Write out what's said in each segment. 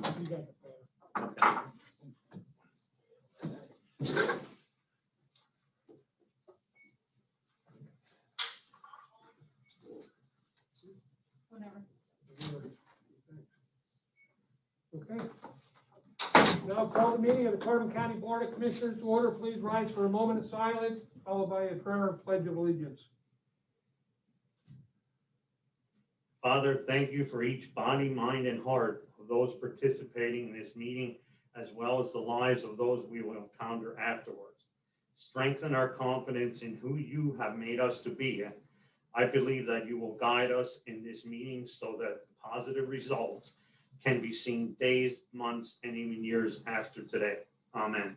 Okay. Now call the meeting of the Carbon County Board of Commissioners to order. Please rise for a moment of silence, followed by a prayer and pledge of allegiance. Father, thank you for each body, mind, and heart of those participating in this meeting, as well as the lives of those we will encounter afterwards. Strengthen our confidence in who you have made us to be. I believe that you will guide us in this meeting so that positive results can be seen days, months, and even years after today. Amen.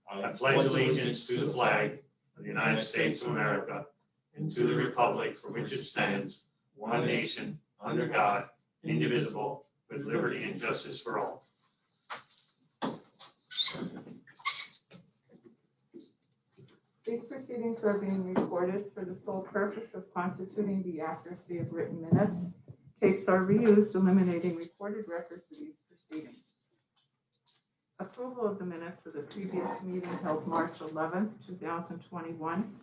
I pledge allegiance to the flag of the United States of America and to the republic for which it stands, one nation, under God, indivisible, with liberty and justice for all. These proceedings are being recorded for the sole purpose of constituting the accuracy of written minutes. Tapes are reused, eliminating recorded records of these proceedings. Approval of the minutes of the previous meeting held March 11th, 2021.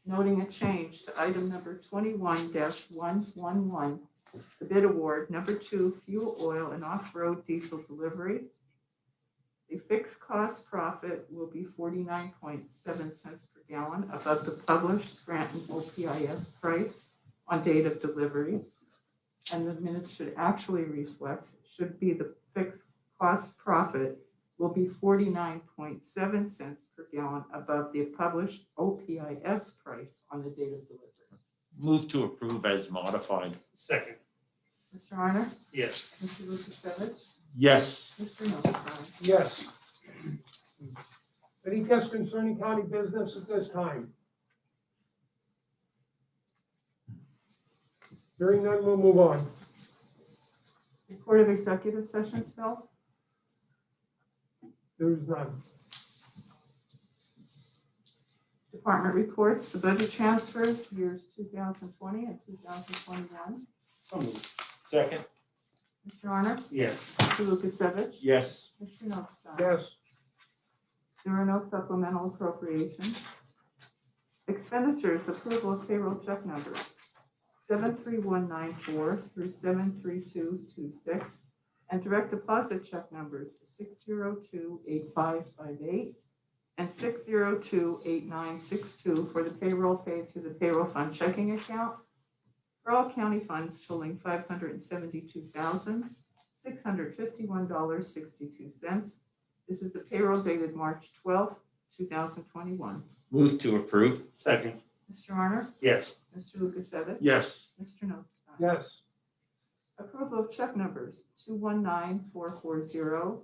Noting a change to item number 21-111, the bid award, number 2, fuel oil and off-road diesel delivery. The fixed cost profit will be 49.7 cents per gallon above the published Scranton OPIS price on date of delivery. And the minutes should actually reflect, should be the fixed cost profit will be 49.7 cents per gallon above the published OPIS price on the date of delivery. Move to approve as modified. Second. Mr. Arner? Yes. Mr. Lukasevich? Yes. Mr. Notstein? Yes. Any guests concerning county business at this time? Hearing none, we'll move on. Report of executive sessions, Bill? There is none. Department reports, the budget transfers, years 2020 and 2021. So moved. Second. Mr. Arner? Yes. Mr. Lukasevich? Yes. Mr. Notstein? Yes. There are no supplemental appropriations. Expenditures, approval of payroll check numbers 73194 through 73226, and direct deposit check numbers 6028558 and 6028962 for the payroll paid through the payroll fund checking account for all county funds totaling $572,651.62. This is the payroll dated March 12th, 2021. Move to approve. Second. Mr. Arner? Yes. Mr. Lukasevich? Yes. Mr. Notstein? Yes. Approval of check numbers 219440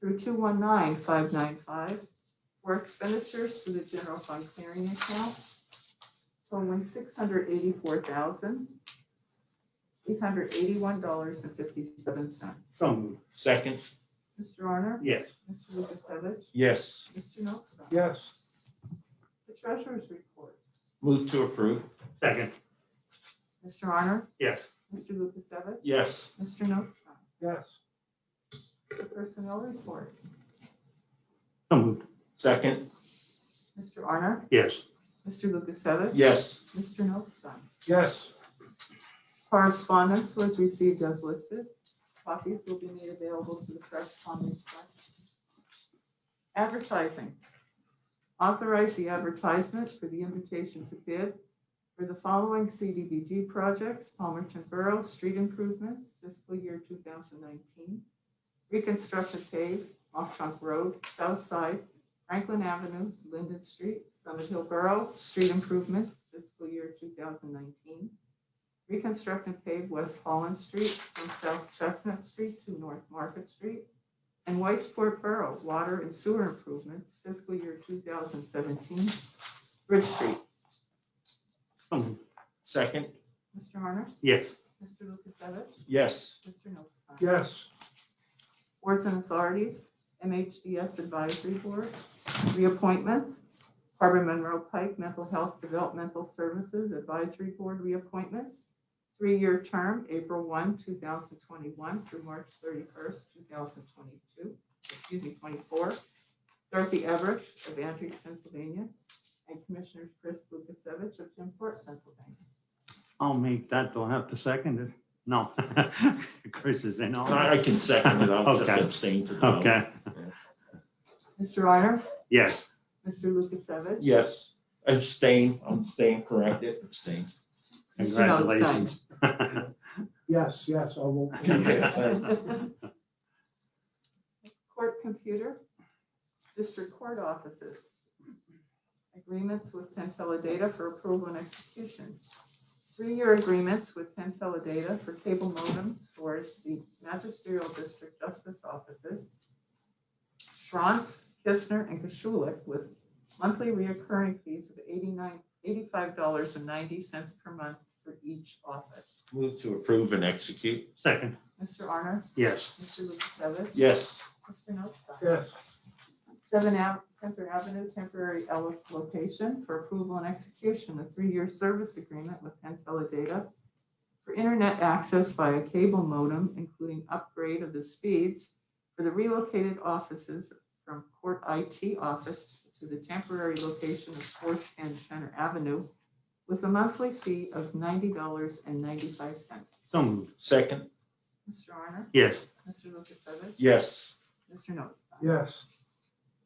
through 219595 for expenditures to the general fund clearing account totaling $684,881.57. So moved. Second. Mr. Arner? Yes. Mr. Lukasevich? Yes. Mr. Notstein? Yes. The treasurer's report. Move to approve. Second. Mr. Arner? Yes. Mr. Lukasevich? Yes. Mr. Notstein? Yes. The personnel report. So moved. Second. Mr. Arner? Yes. Mr. Lukasevich? Yes. Mr. Notstein? Yes. Correspondence was received as listed. Copies will be made available to the correspondence desk. Advertising. Authorize the advertisement for the invitation to bid for the following CDBG projects: Palmerton Borough street improvements, fiscal year 2019. Reconstruct and pave Mock Chunk Road, South Side, Franklin Avenue, Linden Street, Summit Hill Borough street improvements, fiscal year 2019. Reconstruct and pave West Holland Street from South Chestnut Street to North Market Street, and Whitesport Borough water and sewer improvements, fiscal year 2017, Bridge Street. So moved. Second. Mr. Harner? Yes. Mr. Lukasevich? Yes. Mr. Notstein? Yes. Boards and authorities, MHDS Advisory Board, reappointments, Harbor Monroe Pike Mental Health Developmental Services Advisory Board reappointments, 3-year term, April 1, 2021 through March 31st, 24. Dorothy Everett of Andrews, Pennsylvania, and Commissioners Chris Lukasevich of Jimport, Pennsylvania. I'll make that. Do I have to second it? No. Chris is in on I it. can second it. I'll just Okay. abstain to the vote. Okay. Mr. Honor? Yes. Mr. Lukasevich? Yes. Abstain. I'm staying corrected. Abstain. Mr. Notstein? Congratulations. Yes, I will. Court computer, district court offices. Agreements with Penn Teledata for approval and execution. 3-year agreements with Penn Teledata for cable modems for the magisterial district justice offices, Schrantz, Kistner, and Kashulik, with monthly reoccurring fees of $85.90 per month for each office. Move to approve and execute. Second. Mr. Arner? Yes. Mr. Lukasevich? Yes. Mr. Notstein? Yes, 7 Center Avenue temporary location for approval and execution, a 3-year service agreement with Penn Teledata for internet access via cable modem, including upgrade of the speeds for the relocated offices from Court IT office to the temporary location of 410 Center Avenue with a monthly fee of $90.95. So moved. Second. Mr. Arner? Yes. Mr. Lukasevich? Yes. Mr. Notstein? yes,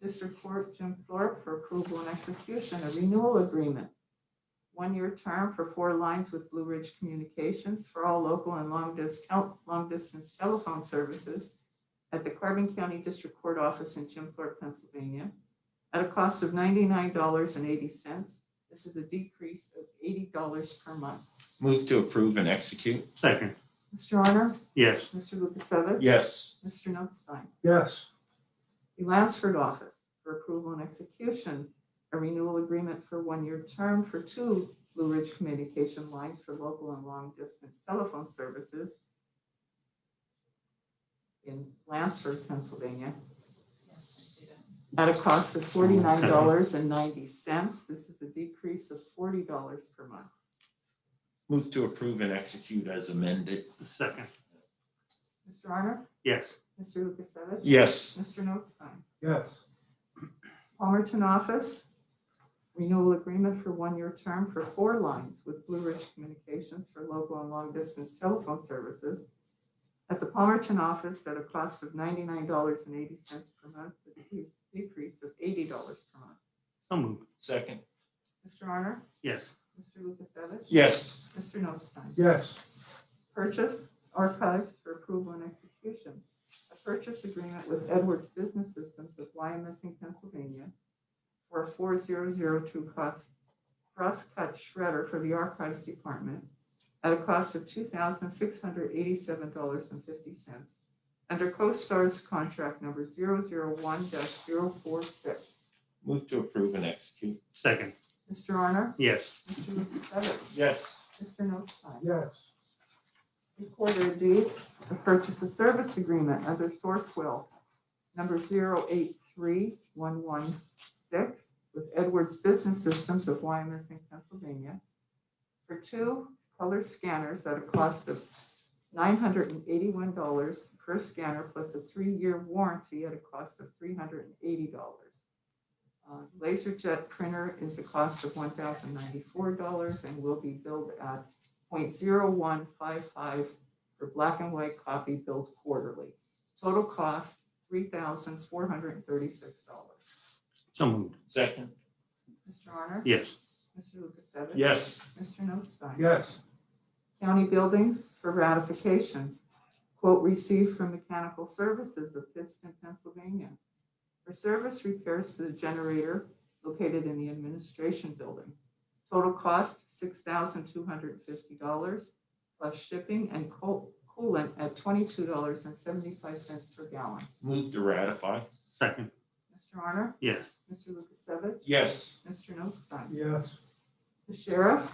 District Court Jim Thorpe for approval and execution, a renewal agreement. 1-year term for 4 lines with Blue Ridge Communications for all local and long distance telephone services at the Carbon County District Court office in Jim Thorpe, Pennsylvania, at a cost of $99.80. This is a decrease of $80 per month. Move to approve and execute. Second. Mr. Honor? Yes. Mr. Lukasevich? Yes. Mr. Notstein? yes, The Lansford office for approval and execution, a renewal agreement for 1-year term for 2 Blue Ridge communication lines for local and long distance telephone services in Lansford, Pennsylvania, at a cost of $49.90. This is a decrease of $40 per month. Move to approve and execute as amended. Second. Mr. Arner? Yes. Mr. Lukasevich? Yes. Mr. Notstein? yes, Palmerton office, renewal agreement for 1-year term for 4 lines with Blue Ridge Communications for local and long distance telephone services at the Palmerton office at a cost of $99.80 per month, with a decrease of $80 per month. So moved. Second. Mr. Arner? Yes. Mr. Lukasevich? Yes. Mr. Notstein? yes, Purchase archives for approval and execution. A purchase agreement with Edwards Business Systems of Wyomissing, Pennsylvania for a 4002 cross-cut shredder for the archives department at a cost of $2,687.50 under CoStar's contract number 001-046. Move to approve and execute. Second. Mr. Arner? Yes. Mr. Lukasevich? Yes. Mr. Notstein? yes, Recorder of deeds, a purchase of service agreement under Sourcewell number 083116 with Edwards Business Systems of Wyomissing, Pennsylvania for 2 color scanners at a cost of $981 per scanner plus a 3-year warranty at a cost of $380. LaserJet printer is a cost of $1,094 and will be billed at 0.0155 for black and white copy billed quarterly. Total cost $3,436. So moved. Second. Mr. Arner? Yes. Mr. Lukasevich? Yes. Mr. Notstein? yes, County buildings for ratification. Quote received from Mechanical Services of Pittston, Pennsylvania for service repairs to the generator located in the administration building. Total cost $6,250 plus shipping and coolant at $22.75 per gallon. Move to ratify. Second. Mr. Arner? Yes. Mr. Lukasevich? Yes. Mr. Notstein? yes, The sheriff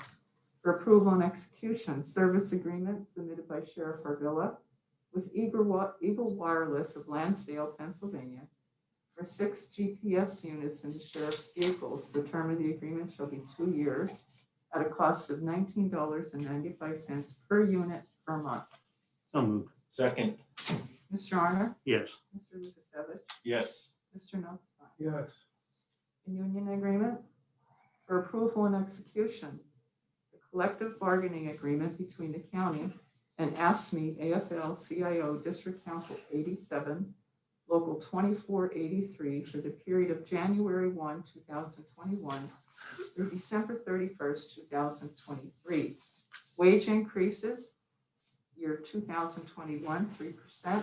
for approval and execution, service agreement submitted by Sheriff Arvilla with Eagle Wireless of Lansdale, Pennsylvania for 6 GPS units in the sheriff's vehicles. The term of the agreement shall be 2 years at a cost of $19.95 per unit per month. So moved. Second. Mr. Honor? Yes. Mr. Lukasevich? Yes. Mr. Notstein? Yes. A union agreement for approval and execution. The collective bargaining agreement between the county and AFSCME AFL-CIO District Council 87, Local 2483 for the period of January 1, 2021 through December 31st, 2023. Wage increases, year 2021, 3%,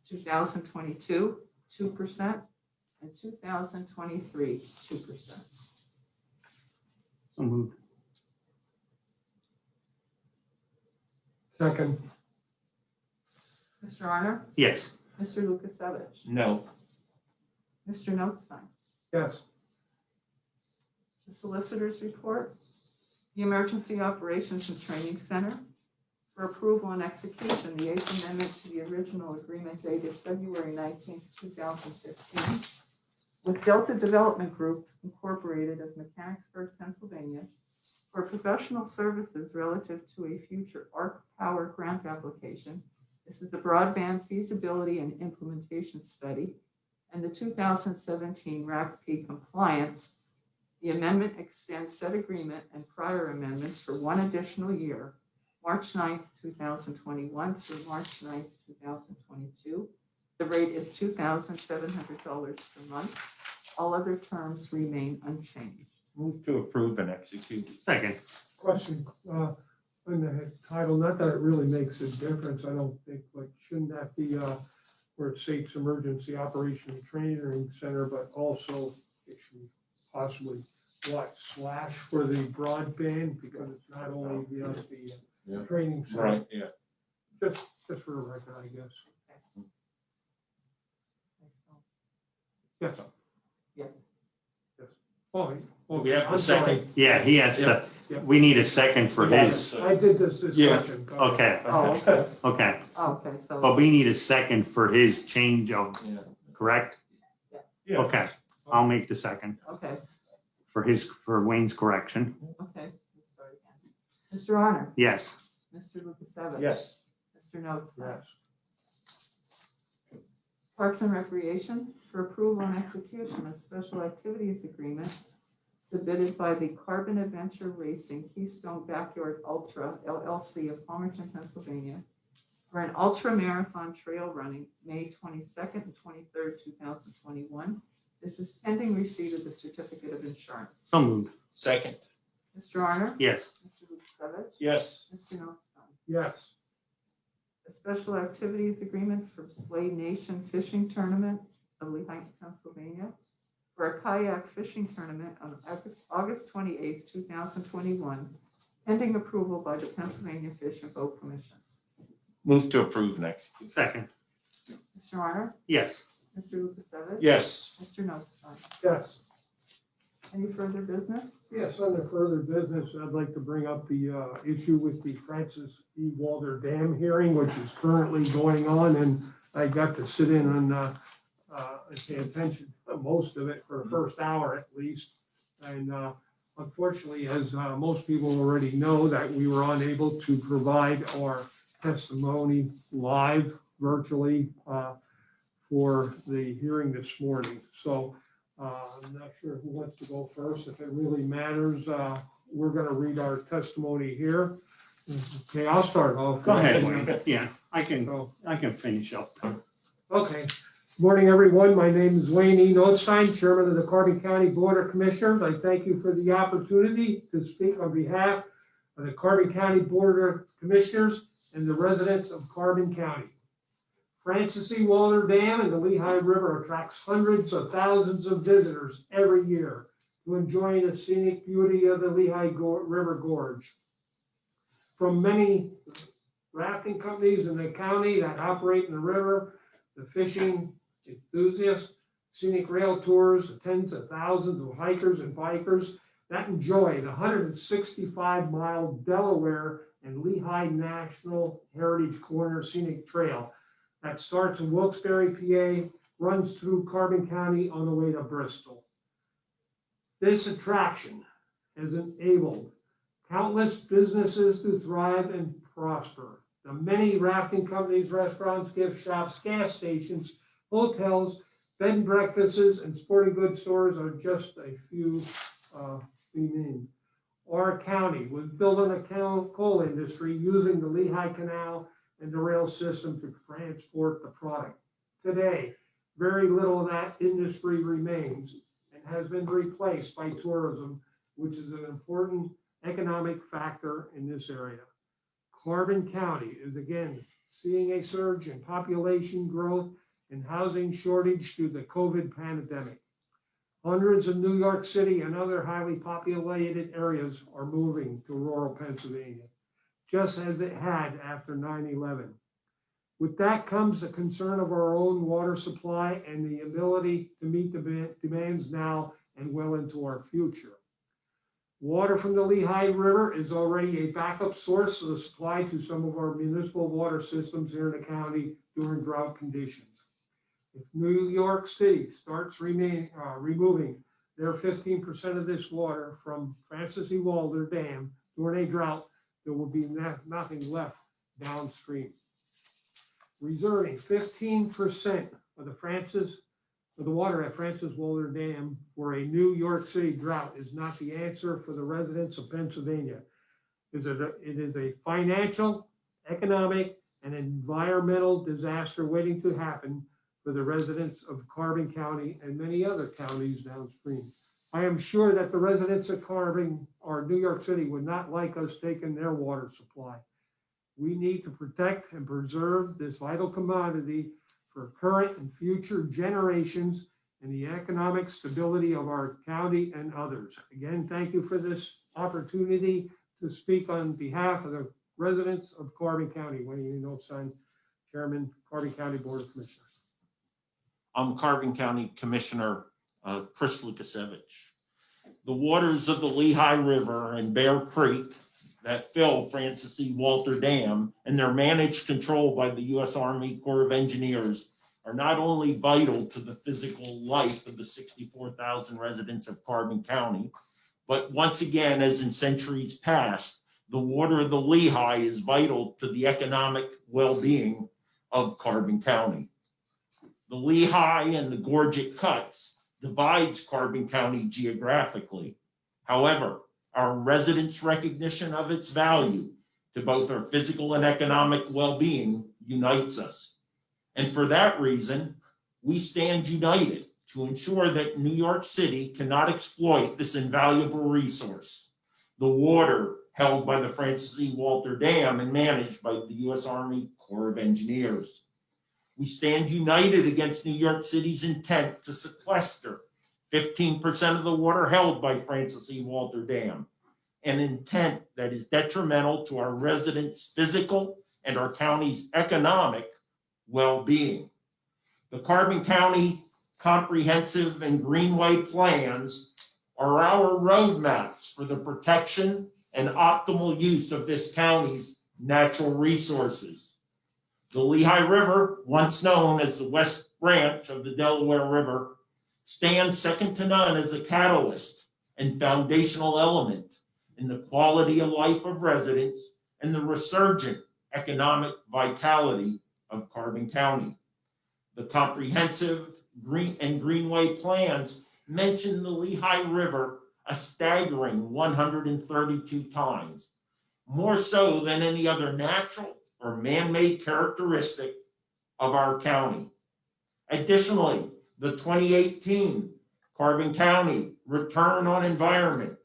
2022, 2%, and 2023, 2%. So moved. Second. Mr. Honor? Yes. Mr. Lukasevich? No. Mr. Notstein? Yes. The Solicitor's Report. The Emergency Operations and Training Center. For approval and execution, the Eighth Amendment to the original agreement dated February 19, 2015, with Delta Development Group Incorporated of Mechanicsburg, Pennsylvania, for professional services relative to a future ARC Power grant application. This is the Broadband Feasibility and Implementation Study and the 2017 RACP compliance. The amendment extends said agreement and prior amendments for one additional year, March 9th, 2021 through March 9th, 2022. The rate is $2,700 per month. All other terms remain unchanged. Move to approve and execute. Second. Question, on the title, not that it really makes a difference, I don't think, but shouldn't that be, where it states Emergency Operation and Training Center, but also it should possibly, slash for the broadband, because it's not only just the Yeah. training center. Right, yeah. Just for the record, I guess. Yes. Yes. Oh, We have I'm the sorry. second. Yeah, he has to, Yeah. we need a second for his. I did this discussion. Okay, Oh, okay. okay. Okay, so. But we need a second for his change of, Yeah. correct? Yeah. Okay, I'll make the second Okay, for Wayne's correction. okay. Let's start again. Mr. Honor? Yes. Mr. Lukasevich? Yes. Mr. Notstein? Yes. Parks and Recreation for approval and execution of special activities agreement submitted by the Carbon Adventure Racing Keystone Backyard Ultra LLC of Palmerton, Pennsylvania for an ultra marathon trail running May 22nd and 23rd, 2021. This is pending receipt of the certificate of insurance. So moved. Second. Mr. Honor? Yes. Mr. Lukasevich? Yes. Mr. Notstein? Yes. A special activities agreement for Slade Nation Fishing Tournament of Lehigh, Pennsylvania for a kayak fishing tournament on August 28th, 2021, pending approval by the Pennsylvania Fish and Boat Commission. Move to approve and execute. Second. Mr. Honor? Yes. Mr. Lukasevich? Yes. Mr. Notstein? Yes. Any further business? Yes, under further business, I'd like to bring up the issue with the Francis E. Walter Dam hearing, which is currently going on, and I got to sit in and pay attention to most of it for the first hour at least. And unfortunately, as most people already know, that we were unable to provide our testimony live virtually for the hearing this morning. So I'm not sure who wants to go first. If it really matters, we're going to read our testimony here. Okay, I'll start off. Go ahead, Wayne. Yeah, I So, can finish up. okay. Morning, everyone. My name is Wayne E. Notstein, Chairman of the Carbon County Board of Commissioners. I thank you for the opportunity to speak on behalf of the Carbon County Board of Commissioners and the residents of Carbon County. Francis E. Walter Dam and the Lehigh River attracts hundreds of thousands of visitors every year to enjoy the scenic beauty of the Lehigh River Gorge. From many rafting companies in the county that operate in the river, the fishing enthusiasts, scenic rail tours, the tens of thousands of hikers and bikers that enjoy the 165-mile Delaware and Lehigh National Heritage Corner Scenic Trail that starts in Wilkes-Barre, PA, runs through Carbon County on the way to Bristol. This attraction has enabled countless businesses to thrive and prosper. The many rafting companies, restaurants, gift shops, gas stations, hotels, bed and breakfasts, and sporting goods stores are just a few we named. Our county was built on the coal industry using the Lehigh Canal and the rail system to transport the product. Today, very little of that industry remains and has been replaced by tourism, which is an important economic factor in this area. Carbon County is again seeing a surge in population growth and housing shortage due to the COVID pandemic. Hundreds of New York City and other highly populated areas are moving to rural Pennsylvania, just as it had after 9/11. With that comes the concern of our own water supply and the ability to meet the demands now and well into our future. Water from the Lehigh River is already a backup source of the supply to some of our municipal water systems here in the county during drought conditions. If New York City starts removing their 15% of this water from Francis E. Walter Dam during a drought, there will be nothing left downstream. Reserving 15% of the water at Francis Walter Dam for a New York City drought is not the answer for the residents of Pennsylvania. It is a financial, economic, and environmental disaster waiting to happen for the residents of Carbon County and many other counties downstream. I am sure that the residents of Carbon or New York City would not like us taking their water supply. We need to protect and preserve this vital commodity for current and future generations and the economic stability of our county and others. Again, thank you for this opportunity to speak on behalf of the residents of Carbon County. Wayne Notstein, Chairman, Carbon County Board of Commissioners. I'm Carbon County Commissioner Chris Lukasevich. The waters of the Lehigh River and Bear Creek that fill Francis E. Walter Dam and they're managed control by the U.S. Army Corps of Engineers are not only vital to the physical life of the 64,000 residents of Carbon County, but once again, as in centuries past, the water of the Lehigh is vital to the economic well-being of Carbon County. The Lehigh and the gorge it cuts divides Carbon County geographically. However, our residents' recognition of its value to both our physical and economic well-being unites us. And for that reason, we stand united to ensure that New York City cannot exploit this invaluable resource, the water held by the Francis E. Walter Dam and managed by the U.S. Army Corps of Engineers. We stand united against New York City's intent to sequester 15% of the water held by Francis E. Walter Dam, an intent that is detrimental to our residents' physical and our county's economic well-being. The Carbon County Comprehensive and Greenway Plans are our roadmaps for the protection and optimal use of this county's natural resources. The Lehigh River, once known as the West Branch of the Delaware River, stands second to none as a catalyst and foundational element in the quality of life of residents and the resurgent economic vitality of Carbon County. The comprehensive Greenway plans mention the Lehigh River a staggering 132 times, more so than any other natural or man-made characteristic of our county. Additionally, the 2018 Carbon County Return on Environment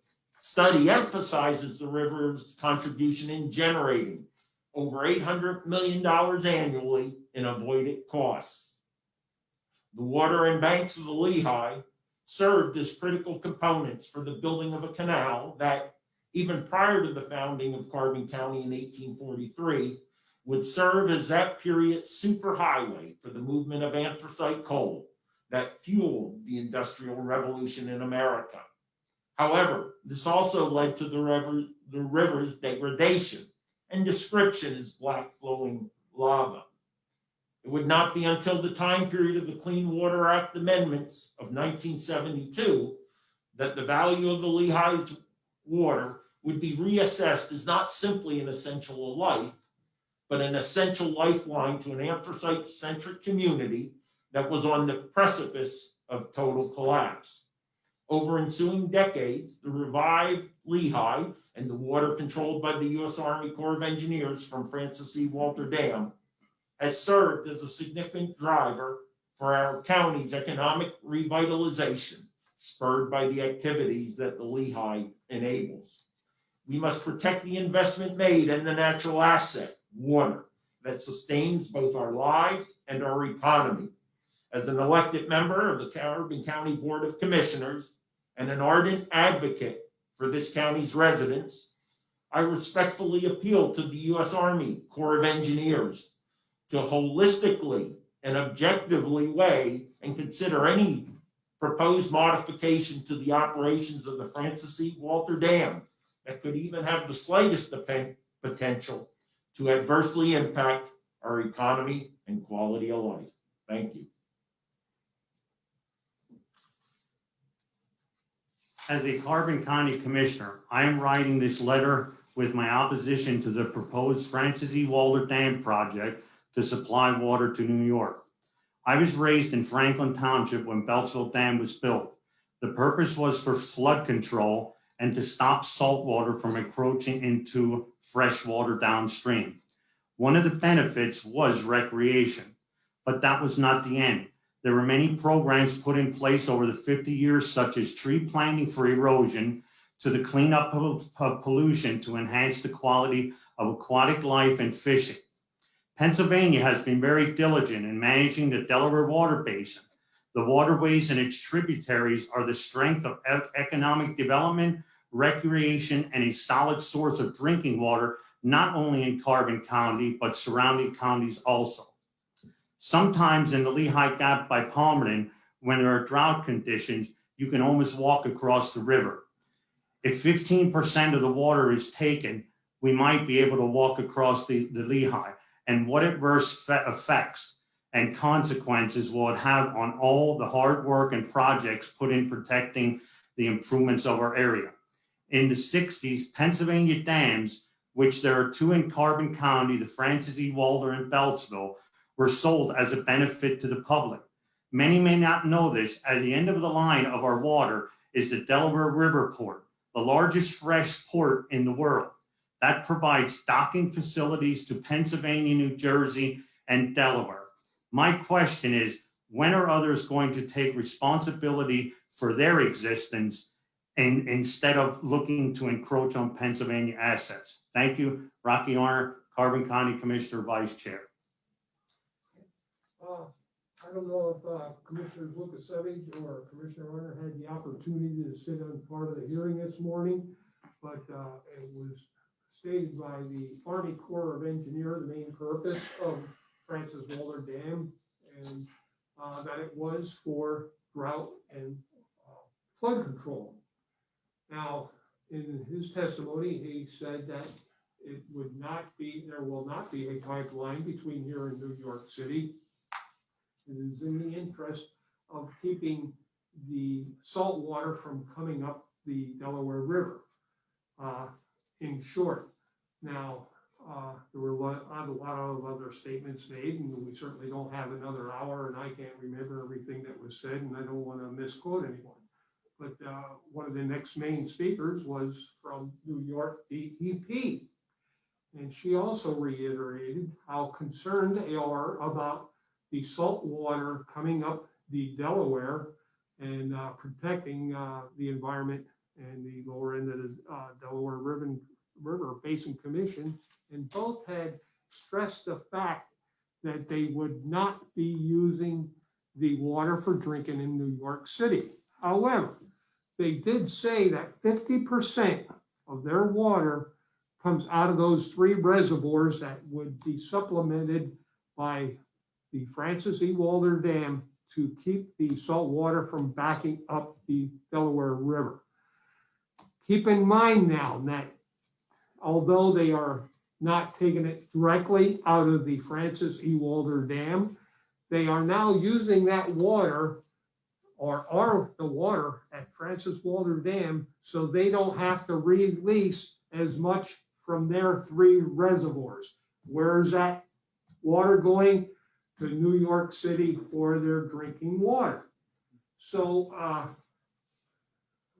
study emphasizes the river's contribution in generating over $800 million annually in avoided costs. The water and banks of the Lehigh served as critical components for the building of a canal that, even prior to the founding of Carbon County in 1843, would serve as that period's superhighway for the movement of anthracite coal that fueled the Industrial Revolution in America. However, this also led to the river's degradation and description as black flowing lava. It would not be until the time period of the Clean Water Act amendments of 1972 that the value of the Lehigh's water would be reassessed as not simply an essential of life, but an essential lifeline to an anthracite-centric community that was on the precipice of total collapse. Over ensuing decades, the revived Lehigh and the water controlled by the U.S. Army Corps of Engineers from Francis E. Walter Dam has served as a significant driver for our county's economic revitalization, spurred by the activities that the Lehigh enables. We must protect the investment made in the natural asset, water, that sustains both our lives and our economy. As an elected member of the Carbon County Board of Commissioners and an ardent advocate for this county's residents, I respectfully appeal to the U.S. Army Corps of Engineers to holistically and objectively weigh and consider any proposed modification to the operations of the Francis E. Walter Dam that could even have the slightest potential to adversely impact our economy and quality of life. Thank you. As a Carbon County Commissioner, I am writing this letter with my opposition to the proposed Francis E. Walter Dam project to supply water to New York. I was raised in Franklin Township when Beltsville Dam was built. The purpose was for flood control and to stop salt water from encroaching into fresh water downstream. One of the benefits was recreation, but that was not the end. There were many programs put in place over the 50 years, such as tree planting for erosion, to the cleanup of pollution to enhance the quality of aquatic life and fishing. Pennsylvania has been very diligent in managing the Delaware Water Basin. The waterways and its tributaries are the strength of economic development, recreation, and a solid source of drinking water, not only in Carbon County, but surrounding counties also. Sometimes in the Lehigh Gap by Palmerton, when there are drought conditions, you can almost walk across the river. If 15% of the water is taken, we might be able to walk across the Lehigh. And what adverse effects and consequences will it have on all the hard work and projects put in protecting the improvements of our area. In the 60s, Pennsylvania dams, which there are two in Carbon County, the Francis E. Walter and Beltsville, were sold as a benefit to the public. Many may not know this. At the end of the line of our water is the Delaware River Port, the largest fresh port in the world. That provides docking facilities to Pennsylvania, New Jersey, and Delaware. My question is, when are others going to take responsibility for their existence and instead of looking to encroach on Pennsylvania assets? Thank you. Rocky Arner, Carbon County Commissioner, Vice Chair. I don't know if Commissioner Lukasevich or Commissioner Arner had the opportunity to sit on part of the hearing this morning, but it was stated by the Army Corps of Engineers, the main purpose of Francis Walter Dam, and that it was for drought and flood control. Now, in his testimony, he said that it would not be, there will not be a pipeline between here and New York City. It is in the interest of keeping the salt water from coming up the Delaware River. In short, now, there were a lot of other statements made, and we certainly don't have another hour, and I can't remember everything that was said, and I don't want to misquote anyone. But one of the next main speakers was from New York DEP, and she also reiterated how concerned they are about the salt water coming up the Delaware and protecting the environment and the lower end of the Delaware River Basin Commission, and both had stressed the fact that they would not be using the water for drinking in New York City. However, they did say that 50% of their water comes out of those three reservoirs that would be supplemented by the Francis E. Walter Dam to keep the salt water from backing up the Delaware River. Keep in mind now that although they are not taking it directly out of the Francis E. Walter Dam, they are now using that water are the water at Francis Walter Dam, so they don't have to release as much from their 3 reservoirs. Where's that water going? To New York City for their drinking water. So I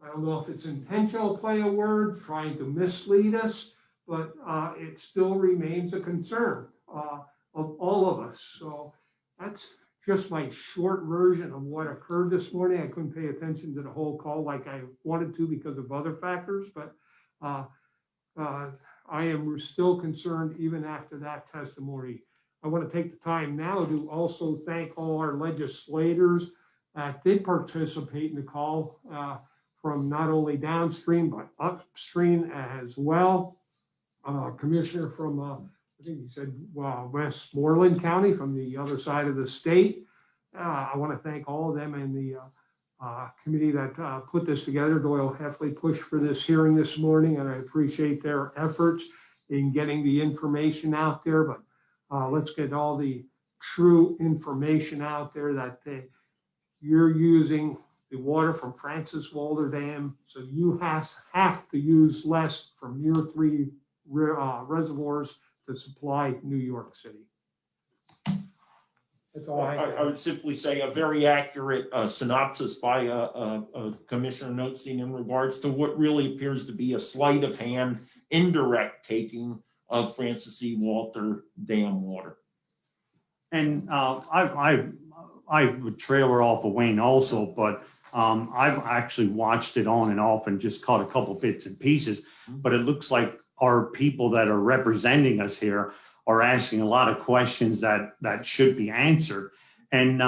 don't know if it's intentional play of words, trying to mislead us, but it still remains a concern of all of us. So that's just my short version of what occurred this morning. I couldn't pay attention to the whole call like I wanted to because of other factors, but I am still concerned even after that testimony. I want to take the time now to also thank all our legislators that did participate in the call from not only downstream but upstream as well. Commissioner from, I think he said Westmoreland County from the other side of the state. I want to thank all of them and the committee that put this together. Doyle Heffley pushed for this hearing this morning, and I appreciate their efforts in getting the information out there. But let's get all the true information out there that you're using the water from Francis Walter Dam, so you have to use less from your 3 reservoirs to supply New York City. That's all I would simply say a very accurate synopsis by Commissioner Notstein in regards to what really appears to be a sleight of hand, indirect taking of Francis E. Walter Dam water. And I would trailer off of Wayne also, but I've actually watched it on and off and just caught a couple bits and pieces. But it looks like our people that are representing us here are asking a lot of questions that should be answered. And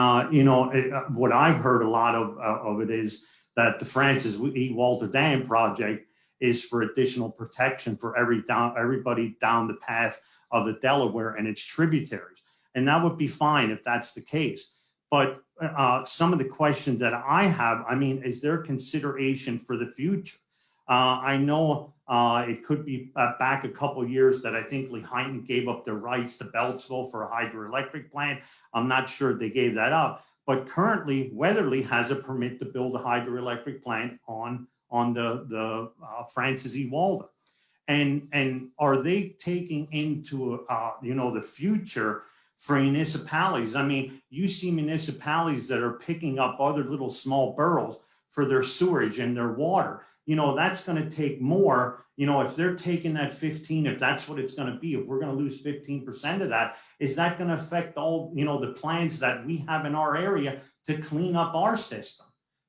what I've heard a lot of it is that the Francis E. Walter Dam project is for additional protection for everybody down the path of the Delaware and its tributaries. And that would be fine if that's the case. But some of the questions that I have, I mean, is there consideration for the future? I know it could be back a couple of years that I think Lehighton gave up their rights to Beltsville for a hydroelectric plant. I'm not sure they gave that up. But currently, Weatherly has a permit to build a hydroelectric plant on the Francis E. Walter. And are they taking into the future for municipalities? I mean, you see municipalities that are picking up other little small boroughs for their sewage and their water. That's going to take more. If they're taking that 15, if that's what it's going to be, if we're going to lose 15% of that, is that going to affect all, the plans that we have in our area to clean up our system?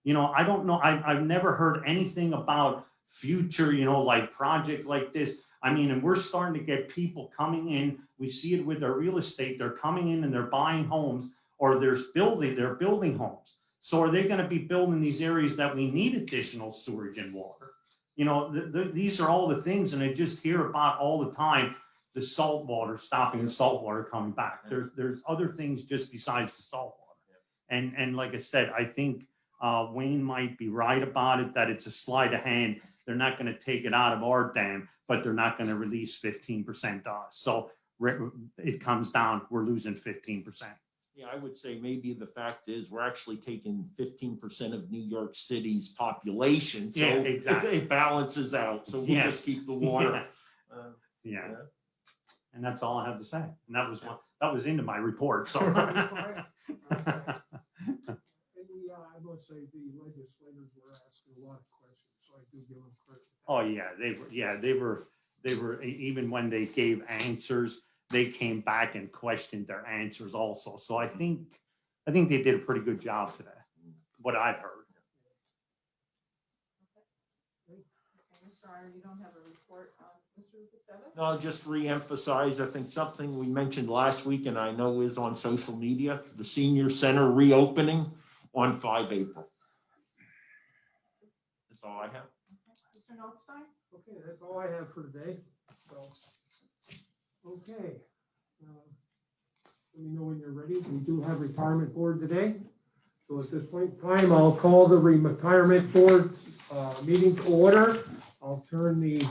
I don't know. I've never heard anything about future, like project like this. I mean, and we're starting to get people coming in. We see it with their real estate. They're coming in and they're buying homes, or they're building homes. So are they going to be building these areas that we need additional sewage and water? These are all the things, and I just hear about all the time, the salt water, stopping the salt water coming back. There's other things just besides the salt water. And like I said, I think Wayne might be right about it, that it's a sleight of hand. They're not going to take it out of our dam, but they're not going to release 15% to us. So it comes down, we're losing 15%. Yeah, I would say maybe the fact is we're actually taking 15% of New York City's population. So yeah, exactly. It balances out. So we'll just keep the water. Yeah. And that's all I have to say. And that was into my report. So I must say the legislators were asking a lot of questions, so I do give them credit. Oh they were even when they gave answers, they came back and questioned their answers also. So I think they did a pretty good job today, what I've heard. Okay, Mr. Iyer, you don't have a report on Mr. Lukasevich? No, just re-emphasize, I think something we mentioned last week and I know is on social media, the senior center reopening on 5 April. That's all I have. Mr. Notstein? Okay, that's all I have for today. So, okay. Let me know when you're ready. We do have retirement board today. So at this point in time, I'll call the retirement board meeting to order. I'll turn the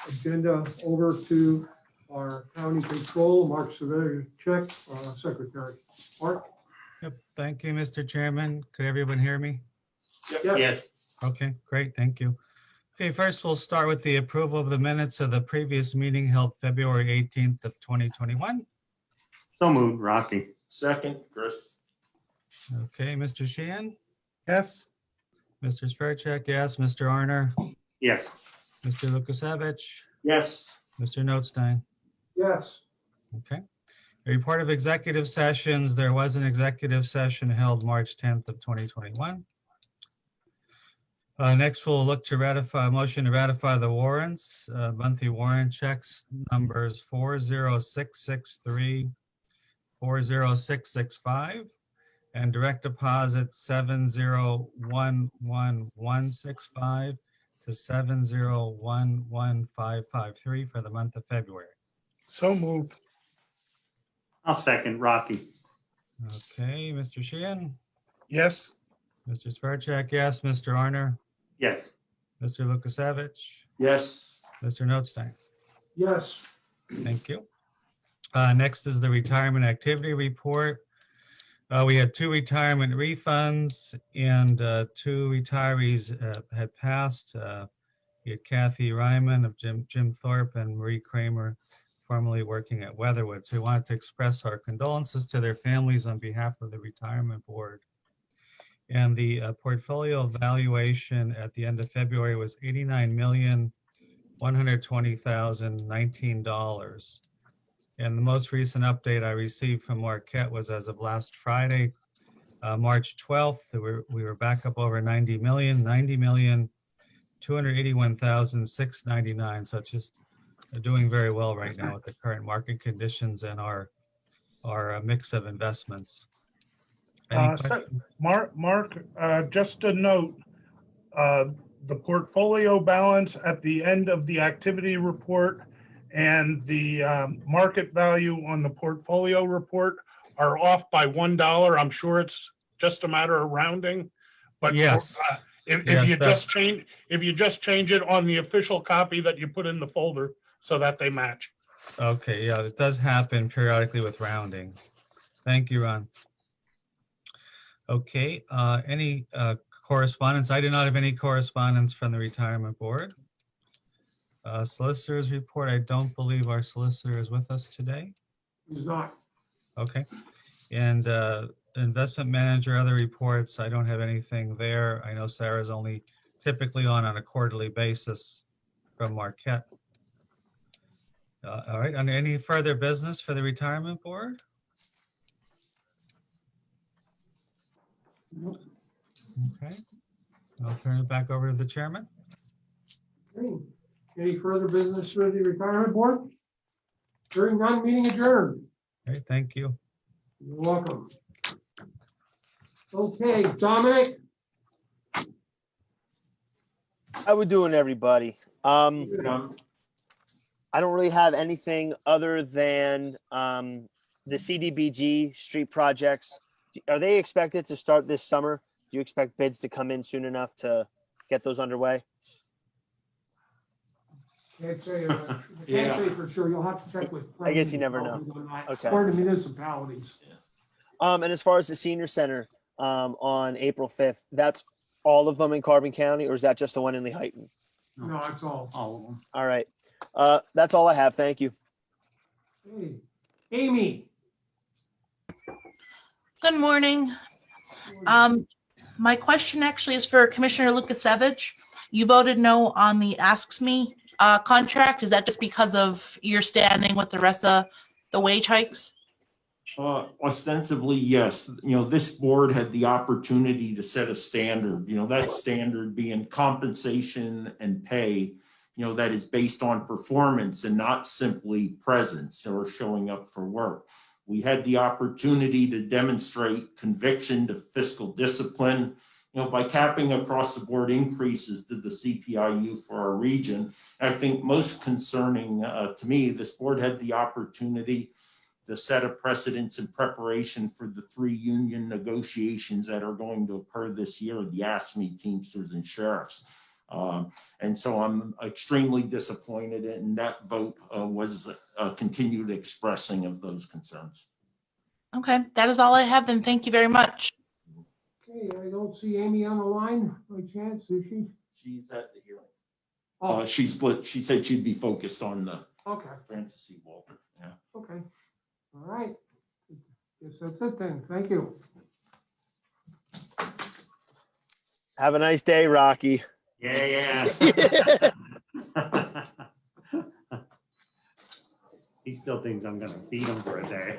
agenda over to our county control, Mark Saverichek, secretary. Mark? Yep. Thank you, Mr. Chairman. Could everyone hear me? Yes. Okay, great, thank you. Okay, first we'll start with the approval of the minutes of the previous meeting held February 18th of 2021. So moved, Rocky. Second, Chris. Okay, Mr. Sheehan, Yes. Mr. Svercek, yes, Mr. Arner, Yes. Mr. Lukasevich, Yes. Mr. Notstein. Yes. Okay. A report of executive sessions. There was an executive session held March 10th of 2021. Next, we'll look to ratify a motion to ratify the warrants, monthly warrant checks numbers 40663, 40665, and direct deposit 7011165 to 7011553 for the month of February. So moved. I'll second, Rocky. Okay, Mr. Sheehan, Yes. Mr. Svercek, yes, Mr. Arner, Yes. Mr. Lukasevich, Yes. Mr. Notstein. Yes. Thank you. Next is the retirement activity report. We had 2 retirement refunds and 2 retirees had passed. We had Kathy Ryman of Jim Thorpe and Marie Kramer, formerly working at Weatherwood. So we wanted to express our condolences to their families on behalf of the retirement board. And the portfolio valuation at the end of February was $89,120,019. And the most recent update I received from Marquette was as of last Friday, March 12th, we were back up over 90 million, 90,281,699. So it's just doing very well right now with the current market conditions and our mix of investments. Any questions? Mark, just a note, the portfolio balance at the end of the activity report and the market value on the portfolio report are off by $1. I'm sure it's just a matter of rounding, but Yes. If Yes, you just change it on the official copy that you put in the folder so that they match. Okay, yeah, it does happen periodically with rounding. Thank you, Ron. Okay, any correspondence? I do not have any correspondence from the retirement board. Solicitor's report, I don't believe our solicitor is with us today. He's not. Okay, and investment manager, other reports, I don't have anything there. I know Sarah's only typically on a quarterly basis from Marquette. All right, under any further business for the retirement board? Okay, I'll turn it back over to the chairman. Okay. Any further business for the retirement board? Hearing none, meeting adjourned. Great, thank you. You're welcome. Okay, Dominic. How we doing, everybody? I don't really have anything other than the CDBG street projects. Are they expected to start this summer? Do you expect bids to come in soon enough to get those underway? Can't say, Yeah. can't say for sure. You'll have to check with. I guess you never know. Okay. Or the municipalities. And as far as the senior center on April 5th, that's all of them in Carbon County, or is that just the one in Lehighton? No, it's all. All of them. All right. That's all I have. Thank you. Hey, Amy. Good morning. My question actually is for Commissioner Lukasevich. You voted no on the Asks Me contract. Is that just because of your standing with the rest of the wage hikes? Ostensibly, yes. This board had the opportunity to set a standard, that standard being compensation and pay, that is based on performance and not simply presence or showing up for work. We had the opportunity to demonstrate conviction to fiscal discipline, by capping across the board increases to the CPIU for our region. I think most concerning to me, this board had the opportunity to set a precedence in preparation for the 3 union negotiations that are going to occur this year, the ASME, Teamsters, and Sheriffs. And so I'm extremely disappointed, and that vote was a continued expressing of those concerns. Okay, that is all I have then. Thank you very much. Okay, I don't see Amy on the line by chance, is she? She's at the hearing. Oh, She said she'd be focused on the okay, Francis C. Walter. Yeah. okay. All right. Guess that's it then. Thank you. Have a nice day, Rocky. Yeah. He still thinks I'm gonna feed him for a day.